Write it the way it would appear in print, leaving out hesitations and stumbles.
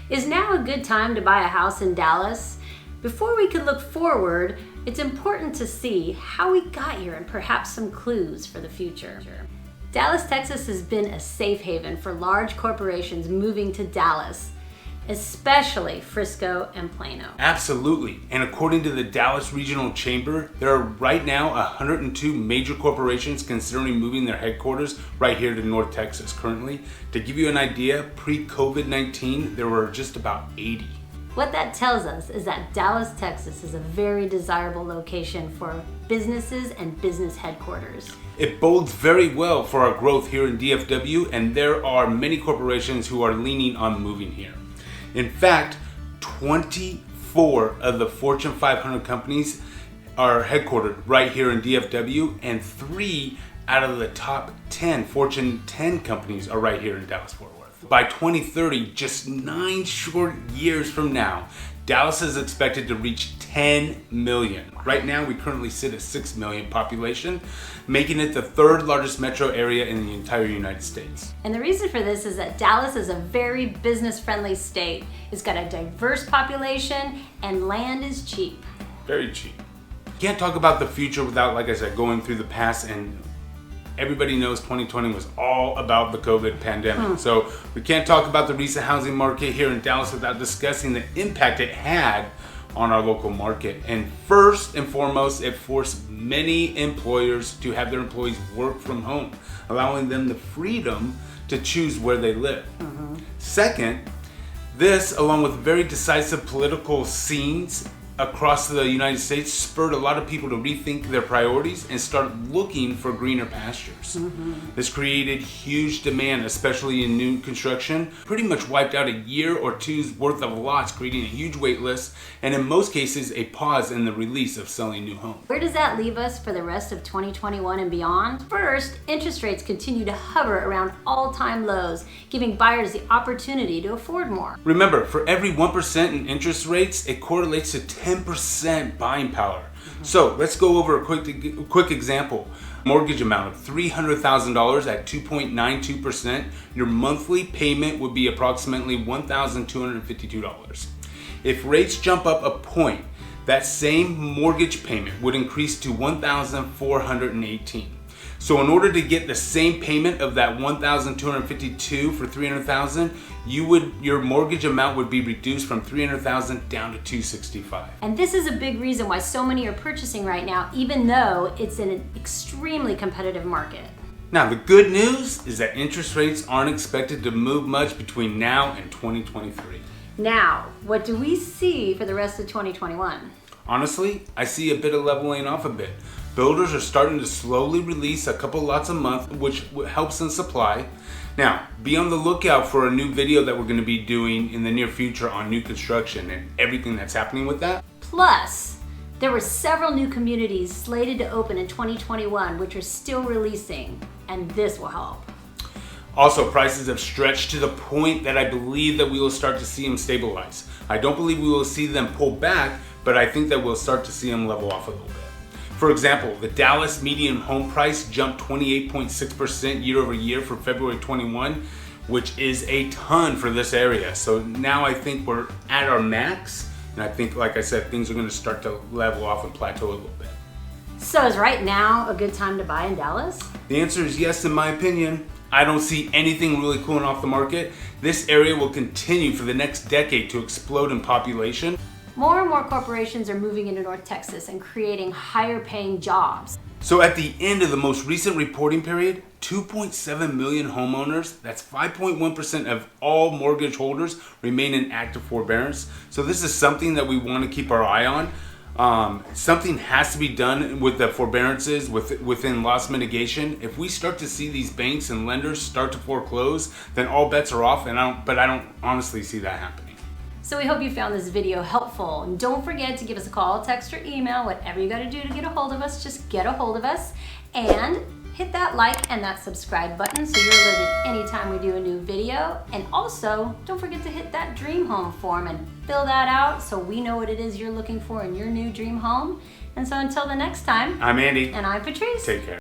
Is now a good time to buy a house in Dallas? Before we can look forward, it's important to see how we got here and perhaps some clues for the future. Dallas, Texas has been a safe haven for large corporations moving to Dallas, especially Frisco and Plano. Absolutely. And according to the Dallas Regional Chamber, there are right now 102 major corporations considering moving their headquarters right here to North Texas currently. To give you an idea, pre-COVID-19, there were just about 80. What that tells us is that Dallas, Texas is a very desirable location for businesses and business headquarters. It bodes very well for our growth here in DFW, and there are many corporations who are leaning on moving here. In fact, 24 of the Fortune 500 companies are headquartered right here in DFW, and 3 out of the top 10 Fortune 10 companies are right here in Dallas-Fort Worth. By 2030, just 9 short years from now, Dallas is expected to reach 10 million. Right now, we currently sit at 6 million population, making it the 3rd largest metro area in the entire United States. And the reason for this is that Dallas is a very business-friendly state. It's got a diverse population and land is cheap. Very cheap. You can't talk about the future without, like I said, going through the past, and everybody knows 2020 was all about the COVID pandemic. So we can't talk about the recent housing market here in Dallas without discussing the impact it had on our local market. And first and foremost, it forced many employers to have their employees work from home, allowing them the freedom to choose where they live. Second, this, along with very decisive political scenes across the United States, spurred a lot of people to rethink their priorities and start looking for greener pastures. This created huge demand, especially in new construction, pretty much wiped out a year or two's worth of lots, creating a huge wait list, and in most cases, a pause in the release of selling new homes. Where does that leave us for the rest of 2021 and beyond? First, interest rates continue to hover around all-time lows, giving buyers the opportunity to afford more. Remember, for every 1% in interest rates, it correlates to 10% buying power. So let's go over a quick example. Mortgage amount of $300,000 at 2.92%. Your monthly payment would be approximately $1,252. If rates jump up a point, that same mortgage payment would increase to $1,418. So in order to get the same payment of that $1,252 for $300,000, your mortgage amount would be reduced from $300,000 down to $265. And this is a big reason why so many are purchasing right now, even though it's in an extremely competitive market. Now, the good news is that interest rates aren't expected to move much between now and 2023. Now, what do we see for the rest of 2021? Honestly, I see a bit of leveling off a bit. Builders are starting to slowly release a couple lots a month, which helps in supply. Now, be on the lookout for a new video that we're going to be doing in the near future on new construction and everything that's happening with that. Plus, there were several new communities slated to open in 2021, which are still releasing, and this will help. Also, prices have stretched to the point that I believe that we will start to see them stabilize. I don't believe we will see them pull back, but I think that we'll start to see them level off a little bit. For example, the Dallas median home price jumped 28.6% year over year for February 21, which is a ton for this area. So now I think we're at our max, and I think, like I said, things are going to start to level off and plateau a little bit. So is right now a good time to buy in Dallas? The answer is yes, in my opinion. I don't see anything really cooling off the market. This area will continue for the next decade to explode in population. More and more corporations are moving into North Texas and creating higher paying jobs. So at the end of the most recent reporting period, 2.7 million homeowners, that's 5.1% of all mortgage holders, remain in active forbearance. So this is something that we want to keep our eye on. Something has to be done with the forbearances within loss mitigation. If we start to see these banks and lenders start to foreclose, then all bets are off, but I don't honestly see that happening. So we hope you found this video helpful. And don't forget to give us a call, text, or email. Whatever you gotta do to get a hold of us, just get a hold of us. And hit that like and that subscribe button so you're alerted anytime we do a new video. And also, don't forget to hit that dream home form and fill that out so we know what it is you're looking for in your new dream home. And so until the next time, I'm Andy. And I'm Patrice. Take care.